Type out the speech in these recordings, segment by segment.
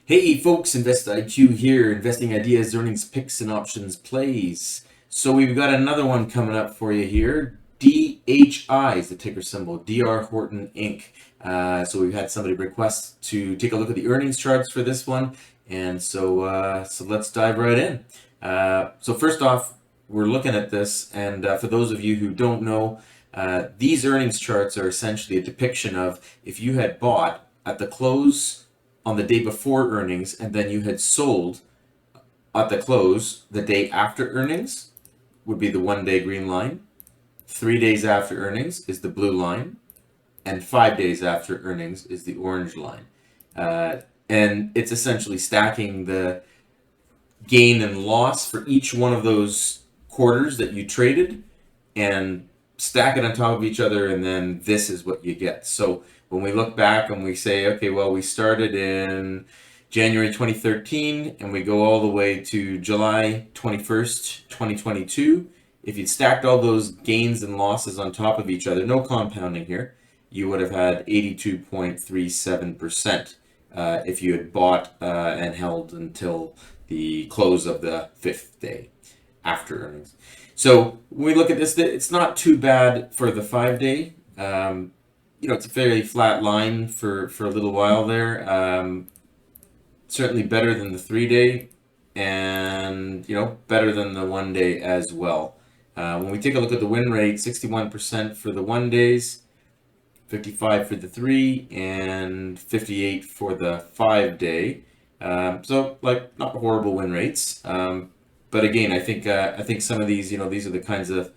Hey folks, Invest IQ here, investing ideas, earnings, picks, and options plays. So we've got another one coming up for you here. DHI is the ticker symbol, DR Horton Inc. So we've had somebody request to take a look at the earnings charts for this one, and so let's dive right in. So first off, we're looking at this, and for those of you who don't know, these earnings charts are essentially a depiction of if you had bought at the close on the day before earnings and then you had sold at the close the day after earnings, would be the 1 day green line. 3 days after earnings is the blue line, and 5 days after earnings is the orange line. And it's essentially stacking the gain and loss for each one of those quarters that you traded and stack it on top of each other, and then this is what you get. So when we look back and we say, okay, well, we started in January 2013 and we go all the way to July 21st, 2022. If you'd stacked all those gains and losses on top of each other, no compounding here, you would have had 82.37% if you had bought and held until the close of the 5th day after earnings. So when we look at this, it's not too bad for the 5 day. It's a fairly flat line for a little while there. Certainly better than the 3 day, and better than the 1 day as well. When we take a look at the win rate, 61% for the 1 days, 55 for the 3, and 58 for the 5 day. So not horrible win rates. But again, I think some of these, these are the kinds of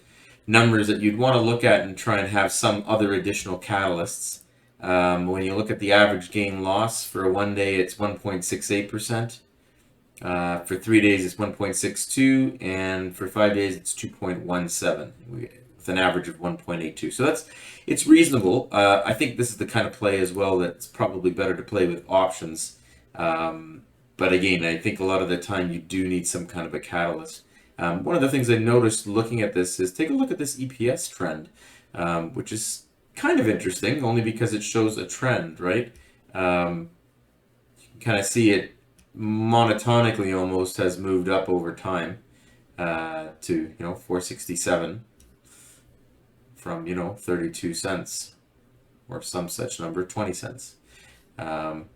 numbers that you'd want to look at and try and have some other additional catalysts. When you look at the average gain loss for a 1 day, it's 1.68%. For 3 days, it's 1.62, and for 5 days, it's 2.17, with an average of 1.82. So it's reasonable. I think this is the kind of play as well that's probably better to play with options. But again, I think a lot of the time you do need some kind of a catalyst. One of the things I noticed looking at this is take a look at this EPS trend, which is kind of interesting only because it shows a trend, right? You can kind of see it monotonically almost has moved up over time to 467 from 32 cents or some such number, 20 cents.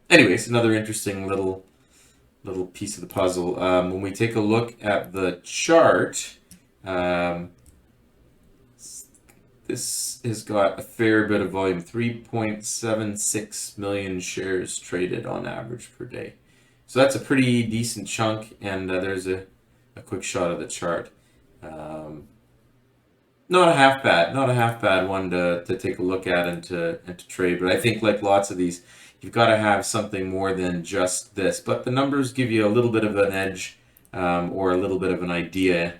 Anyways, another interesting little piece of the puzzle. When we take a look at the chart, this has got a fair bit of volume, 3.76 million shares traded on average per day. So that's a pretty decent chunk, and there's a quick shot of the chart. Not a half bad one to take a look at and to trade, but I think like lots of these, you've got to have something more than just this. But the numbers give you a little bit of an edge or a little bit of an idea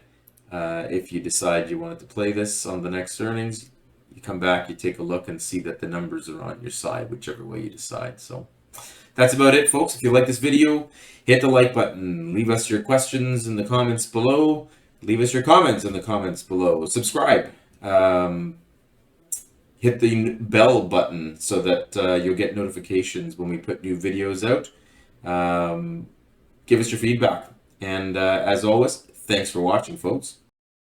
if you decide you wanted to play this on the next earnings. You come back, you take a look and see that the numbers are on your side, whichever way you decide. So that's about it, folks. If you like this video, hit the like button. Leave us your questions in the comments below. Leave us your comments in the comments below. Subscribe. Hit the bell button so that you'll get notifications when we put new videos out. Give us your feedback. And as always, thanks for watching, folks.